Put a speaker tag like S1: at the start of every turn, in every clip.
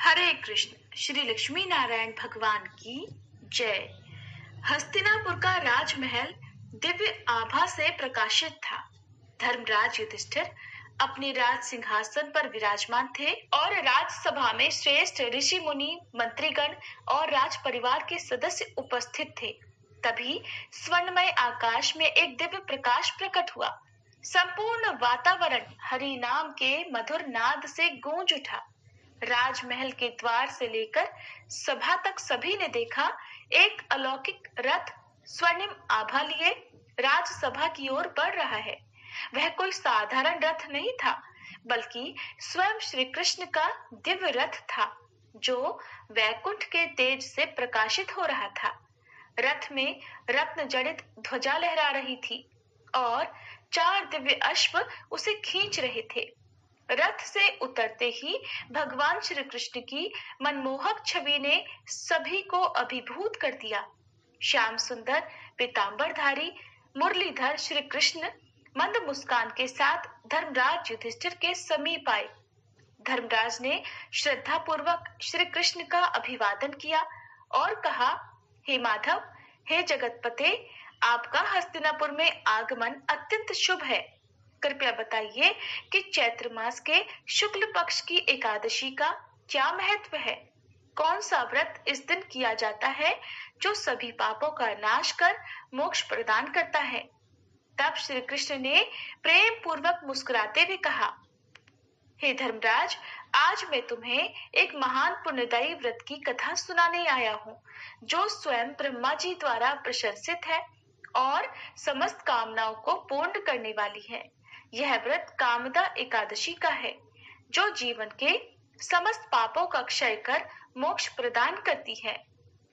S1: हरे कृष्ण। श्री लक्ष्मी नारायण भगवान की जय। हस्तिनापुर का राजमहल दिव्य आभा से प्रकाशित था। धर्मराज युधिष्ठिर अपने राज सिंहासन पर विराजमान थे और राजसभा में श्रेष्ठ ऋषि मुनि, मंत्रीगण और राज परिवार के सदस्य उपस्थित थे। तभी स्वर्णमय आकाश में एक दिव्य प्रकाश प्रकट हुआ। संपूर्ण वातावरण हरि नाम के मधुर नाद से गूंज उठा। राजमहल के द्वार से लेकर सभा तक सभी ने देखा, एक अलौकिक रथ स्वर्णिम आभा लिए राजसभा की ओर बढ़ रहा है। वह कोई साधारण रथ नहीं था, बल्कि स्वयं श्री कृष्ण का दिव्य रथ था, जो वैकुंठ के तेज से प्रकाशित हो रहा था। रथ में रत्न जड़ित ध्वजा लहरा रही थी और 4 दिव्य अश्व उसे खींच रहे थे। रथ से उतरते ही भगवान श्री कृष्ण की मनमोहक छवि ने सभी को अभिभूत कर दिया। श्याम सुंदर पीतांबरधारी मुरलीधर श्री कृष्ण मंद मुस्कान के साथ धर्मराज युधिष्ठिर के समीप आए। धर्मराज ने श्रद्धा पूर्वक श्री कृष्ण का अभिवादन किया और कहा, हे माधव, हे जगतपते, आपका हस्तिनापुर में आगमन अत्यंत शुभ है। कृपया बताइए कि चैत्र मास के शुक्ल पक्ष की एकादशी का क्या महत्व है? कौन सा व्रत इस दिन किया जाता है जो सभी पापों का नाश कर मोक्ष प्रदान करता है? तब श्री कृष्ण ने प्रेम पूर्वक मुस्कुराते हुए कहा, हे धर्मराज, आज मैं तुम्हें एक महान पुण्यदायी व्रत की कथा सुनाने आया हूँ, जो स्वयं ब्रह्मा जी द्वारा प्रशंसित है और समस्त कामनाओं को पूर्ण करने वाली है। यह व्रत कामदा एकादशी का है, जो जीवन के समस्त पापों का क्षय कर मोक्ष प्रदान करती है।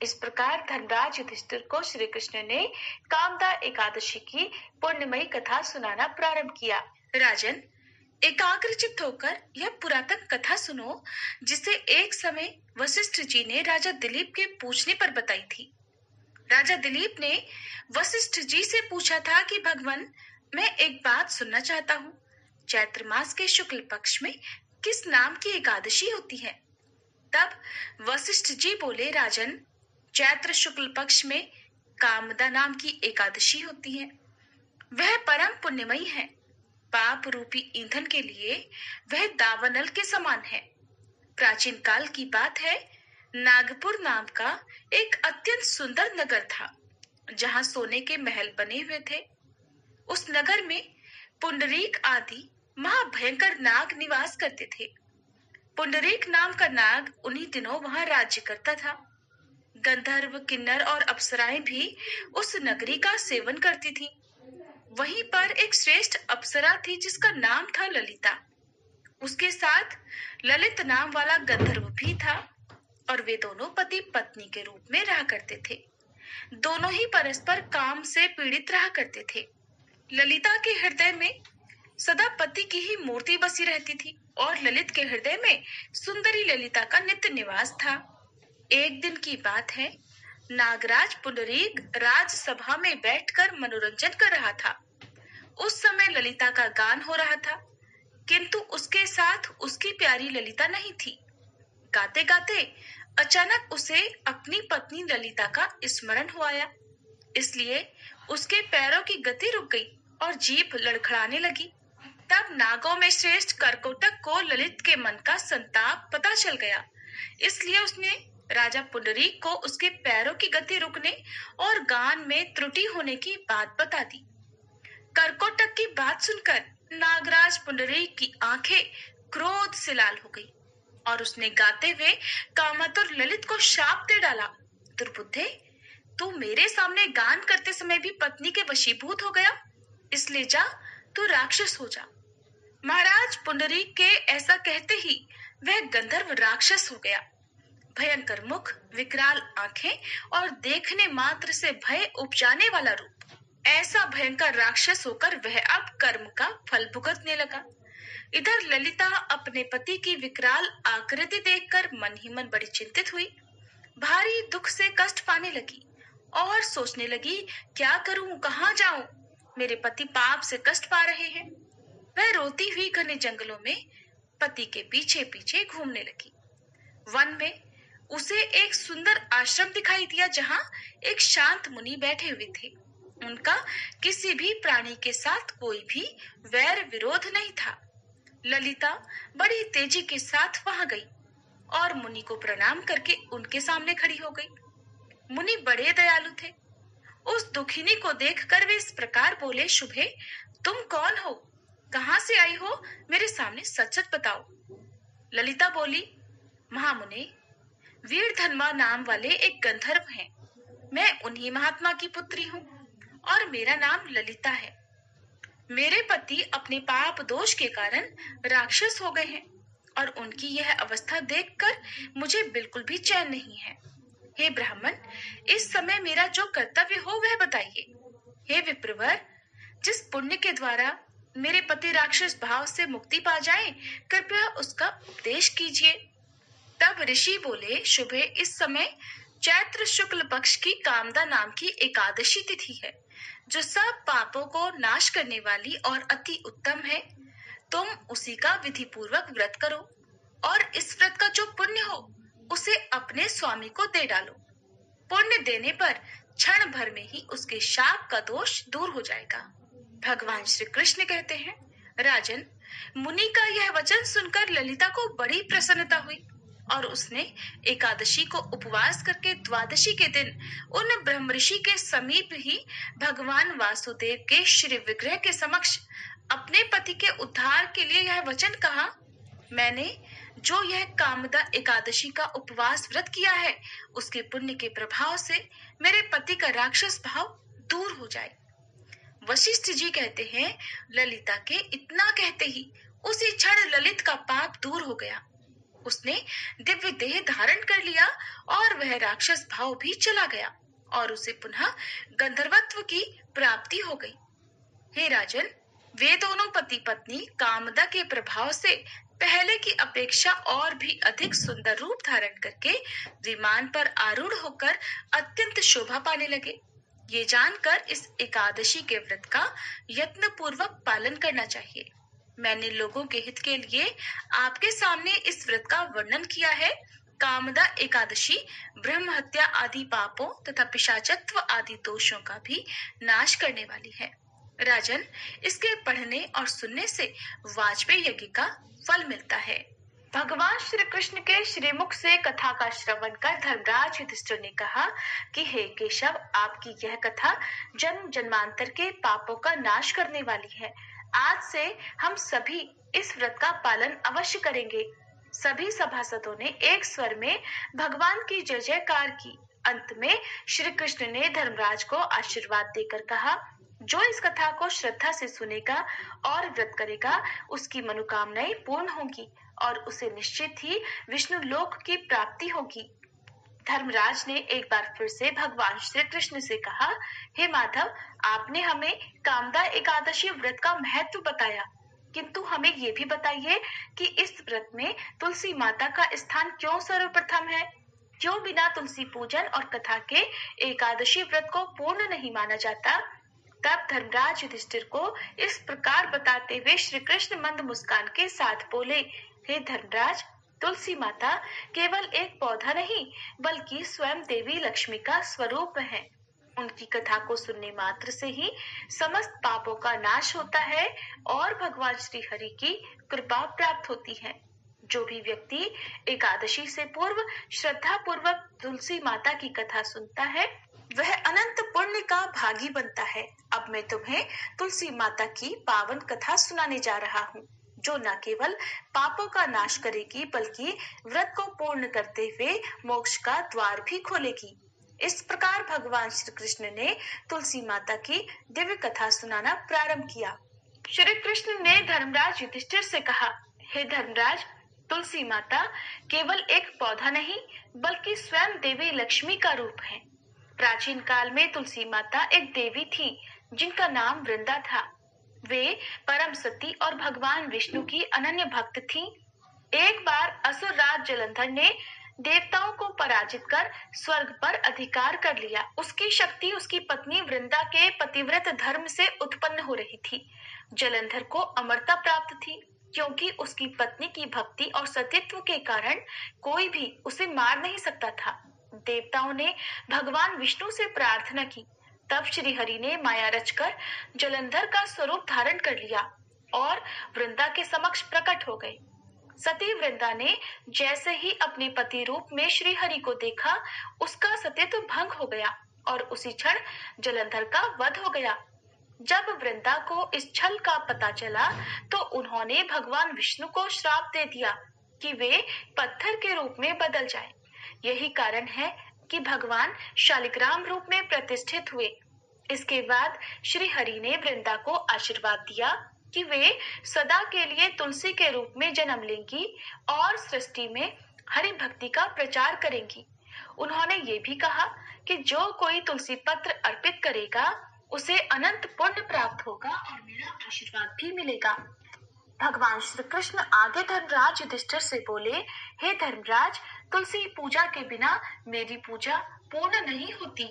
S1: इस प्रकार धर्मराज युधिष्ठिर को श्री कृष्ण ने कामदा एकादशी की पुण्यमयी कथा सुनाना प्रारंभ किया। राजन, एकाग्रचित्त होकर यह पुरातन कथा सुनो, जिसे एक समय वशिष्ठ जी ने राजा दिलीप के पूछने पर बताई थी। राजा दिलीप ने वशिष्ठ जी से पूछा था कि भगवान, मैं एक बात सुनना चाहता हूँ। चैत्र मास के शुक्ल पक्ष में किस नाम की एकादशी होती है? तब वशिष्ठ जी बोले, राजन, चैत्र शुक्ल पक्ष में कामदा नाम की एकादशी होती है। वह परम पुण्यमयी है। पाप रूपी ईंधन के लिए वह दावानल के समान है। प्राचीन काल की बात है, नागपुर नाम का एक अत्यंत सुंदर नगर था, जहां सोने के महल बने हुए थे। उस नगर में पुंडरीक आदि महाभयंकर नाग निवास करते थे। पुंडरीक नाम का नाग उन्हीं दिनों वहां राज्य करता था। गंधर्व, किन्नर और अप्सराएं भी उस नगरी का सेवन करती थी। वहीं पर एक श्रेष्ठ अप्सरा थी जिसका नाम था ललिता। उसके साथ ललित नाम वाला गंधर्व भी था और वे दोनों पति पत्नी के रूप में रहा करते थे। दोनों ही परस्पर काम से पीड़ित रहा करते थे। ललिता के हृदय में सदा पति की ही मूर्ति बसी रहती थी और ललित के हृदय में सुंदरी ललिता का नित्य निवास था। एक दिन की बात है, नागराज पुंडरीक राजसभा में बैठकर मनोरंजन कर रहा था। उस समय ललिता का गान हो रहा था, किंतु उसके साथ उसकी प्यारी ललिता नहीं थी। गाते गाते अचानक उसे अपनी पत्नी ललिता का स्मरण हो आया। इसलिए उसके पैरों की गति रुक गई और जीभ लड़खड़ाने लगी। तब नागों में श्रेष्ठ करकोटक को ललित के मन का संताप पता चल गया। इसलिए उसने राजा पुंडरीक को उसके पैरों की गति रुकने और गान में त्रुटि होने की बात बता दी। करकोटक की बात सुनकर नागराज पुंडरीक की आंखें क्रोध से लाल हो गई और उसने गाते हुए कामातुर ललित को शाप दे डाला, दुर्बुद्धे, तू मेरे सामने गान करते समय भी पत्नी के वशीभूत हो गया, इसलिए जा, तू राक्षस हो जा। महाराज पुंडरीक के ऐसा कहते ही वह गंधर्व राक्षस हो गया। भयंकर मुख, विकराल आंखें और देखने मात्र से भय उपजाने वाला रूप। ऐसा भयंकर राक्षस होकर वह अब कर्म का फल भुगतने लगा। इधर ललिता अपने पति की विकराल आकृति देखकर मन ही मन बड़ी चिंतित हुई। भारी दुख से कष्ट पाने लगी और सोचने लगी, क्या करूं, कहाँ जाऊं? मेरे पति पाप से कष्ट पा रहे हैं। वह रोती हुई घने जंगलों में पति के पीछे पीछे घूमने लगी। वन में उसे एक सुंदर आश्रम दिखाई दिया जहाँ एक शांत मुनि बैठे हुए थे। उनका किसी भी प्राणी के साथ कोई भी वैर विरोध नहीं था। ललिता बड़ी तेजी के साथ वहां गई और मुनि को प्रणाम करके उनके सामने खड़ी हो गई। मुनि बड़े दयालु थे। उस दुखिनी को देखकर वे इस प्रकार बोले, शुभे, तुम कौन हो? कहाँ से आई हो? मेरे सामने सच सच बताओ। ललिता बोली, महामुने, वीरधन्वा नाम वाले एक गंधर्व हैं। मैं उन्हीं महात्मा की पुत्री हूँ और मेरा नाम ललिता है। मेरे पति अपने पाप दोष के कारण राक्षस हो गए हैं और उनकी यह अवस्था देखकर मुझे बिल्कुल भी चैन नहीं है। हे ब्राह्मण, इस समय मेरा जो कर्तव्य हो वह बताइए। हे विप्रवर, जिस पुण्य के द्वारा मेरे पति राक्षस भाव से मुक्ति पा जाएं, कृपया उसका उपदेश कीजिए। तब ऋषि बोले, शुभे, इस समय चैत्र शुक्ल पक्ष की कामदा नाम की एकादशी तिथि है, जो सब पापों को नाश करने वाली और अति उत्तम है। तुम उसी का विधि पूर्वक व्रत करो और इस व्रत का जो पुण्य हो उसे अपने स्वामी को दे डालो। पुण्य देने पर क्षण भर में ही उसके शाप का दोष दूर हो जाएगा। भगवान श्री कृष्ण कहते हैं, राजन, मुनि का यह वचन सुनकर ललिता को बड़ी प्रसन्नता हुई और उसने एकादशी को उपवास करके द्वादशी के दिन उन ब्रह्मऋषि के समीप ही भगवान वासुदेव के श्री विग्रह के समक्ष अपने पति के उद्धार के लिए यह वचन कहा, मैंने जो यह कामदा एकादशी का उपवास व्रत किया है, उसके पुण्य के प्रभाव से मेरे पति का राक्षस भाव दूर हो जाए। वशिष्ठ जी कहते हैं, ललिता के इतना कहते ही उसी क्षण ललित का पाप दूर हो गया। उसने दिव्य देह धारण कर लिया और वह राक्षस भाव भी चला गया और उसे पुनः गंधर्वत्व की प्राप्ति हो गई। हे राजन, वे दोनों पति पत्नी कामदा के प्रभाव से पहले की अपेक्षा और भी अधिक सुंदर रूप धारण करके विमान पर आरूढ़ होकर अत्यंत शोभा पाने लगे। ये जानकर इस एकादशी के व्रत का यत्न पूर्वक पालन करना चाहिए। मैंने लोगों के हित के लिए आपके सामने इस व्रत का वर्णन किया है। कामदा एकादशी ब्रह्म हत्या आदि पापों तथा पिशाचत्व आदि दोषों का भी नाश करने वाली है। राजन, इसके पढ़ने और सुनने से वाजपेयी यज्ञ का फल मिलता है। भगवान श्री कृष्ण के श्रीमुख से कथा का श्रवण कर धर्मराज युधिष्ठिर ने कहा कि हे केशव, आपकी यह कथा जन्म जन्मांतर के पापों का नाश करने वाली है। आज से हम सभी इस व्रत का पालन अवश्य करेंगे। सभी सभासदों ने एक स्वर में भगवान की जय जयकार की। अंत में श्री कृष्ण ने धर्मराज को आशीर्वाद देकर कहा, जो इस कथा को श्रद्धा से सुनेगा और व्रत करेगा, उसकी मनोकामनाएं पूर्ण होंगी और उसे निश्चित ही विष्णु लोक की प्राप्ति होगी। धर्मराज ने एक बार फिर से भगवान श्री कृष्ण से कहा, हे माधव, आपने हमें कामदा एकादशी व्रत का महत्व बताया, किंतु हमें ये भी बताइए कि इस व्रत में तुलसी माता का स्थान क्यों सर्वप्रथम है? क्यों बिना तुलसी पूजन और कथा के एकादशी व्रत को पूर्ण नहीं माना जाता? तब धर्मराज युधिष्ठिर को इस प्रकार बताते हुए श्री कृष्ण मंद मुस्कान के साथ बोले, हे धर्मराज, तुलसी माता केवल एक पौधा नहीं बल्कि स्वयं देवी लक्ष्मी का स्वरूप है। उनकी कथा को सुनने मात्र से ही समस्त पापों का नाश होता है और भगवान श्री हरि की कृपा प्राप्त होती है। जो भी व्यक्ति एकादशी से पूर्व श्रद्धा पूर्वक तुलसी माता की कथा सुनता है, वह अनंत पुण्य का भागी बनता है। अब मैं तुम्हें तुलसी माता की पावन कथा सुनाने जा रहा हूँ, जो न केवल पापों का नाश करेगी बल्कि व्रत को पूर्ण करते हुए मोक्ष का द्वार भी खोलेगी। इस प्रकार भगवान श्री कृष्ण ने तुलसी माता की दिव्य कथा सुनाना प्रारंभ किया। श्री कृष्ण ने धर्मराज युधिष्ठिर से कहा, हे धर्मराज, तुलसी माता केवल एक पौधा नहीं बल्कि स्वयं देवी लक्ष्मी का रूप है। प्राचीन काल में तुलसी माता एक देवी थी जिनका नाम वृंदा था। वे परम सती और भगवान विष्णु की अनन्य भक्त थीं। एक बार असुर राज जलंधर ने देवताओं को पराजित कर स्वर्ग पर अधिकार कर लिया। उसकी शक्ति उसकी पत्नी वृंदा के पतिव्रत धर्म से उत्पन्न हो रही थी। जलंधर को अमरता प्राप्त थी क्योंकि उसकी पत्नी की भक्ति और सतीत्व के कारण कोई भी उसे मार नहीं सकता था। देवताओं ने भगवान विष्णु से प्रार्थना की। तब श्री हरि ने माया रचकर जलंधर का स्वरूप धारण कर लिया और वृंदा के समक्ष प्रकट हो गए। सती वृंदा ने जैसे ही अपने पति रूप में श्री हरि को देखा, उसका सतीत्व भंग हो गया और उसी क्षण जलंधर का वध हो गया। जब वृंदा को इस छल का पता चला तो उन्होंने भगवान विष्णु को श्राप दे दिया कि वे पत्थर के रूप में बदल जाएं। यही कारण है कि भगवान शालिग्राम रूप में प्रतिष्ठित हुए। इसके बाद श्री हरि ने वृंदा को आशीर्वाद दिया कि वे सदा के लिए तुलसी के रूप में जन्म लेंगी और सृष्टि में हरि भक्ति का प्रचार करेंगी। उन्होंने ये भी कहा कि जो कोई तुलसी पत्र अर्पित करेगा उसे अनंत पुण्य प्राप्त होगा और मेरा आशीर्वाद भी मिलेगा। भगवान श्री कृष्ण आगे धर्मराज युधिष्ठिर से बोले, हे धर्मराज, तुलसी पूजा के बिना मेरी पूजा पूर्ण नहीं होती।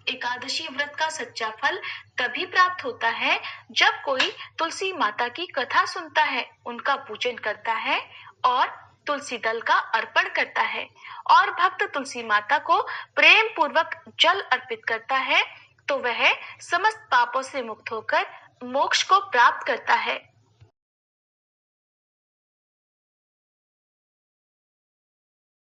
S1: एकादशी व्रत का सच्चा फल तभी प्राप्त होता है जब कोई तुलसी माता की कथा सुनता है, उनका पूजन करता है और तुलसी दल का अर्पण करता है और भक्त तुलसी माता को प्रेम पूर्वक जल अर्पित करता है तो वह समस्त पापों से मुक्त होकर मोक्ष को प्राप्त करता है।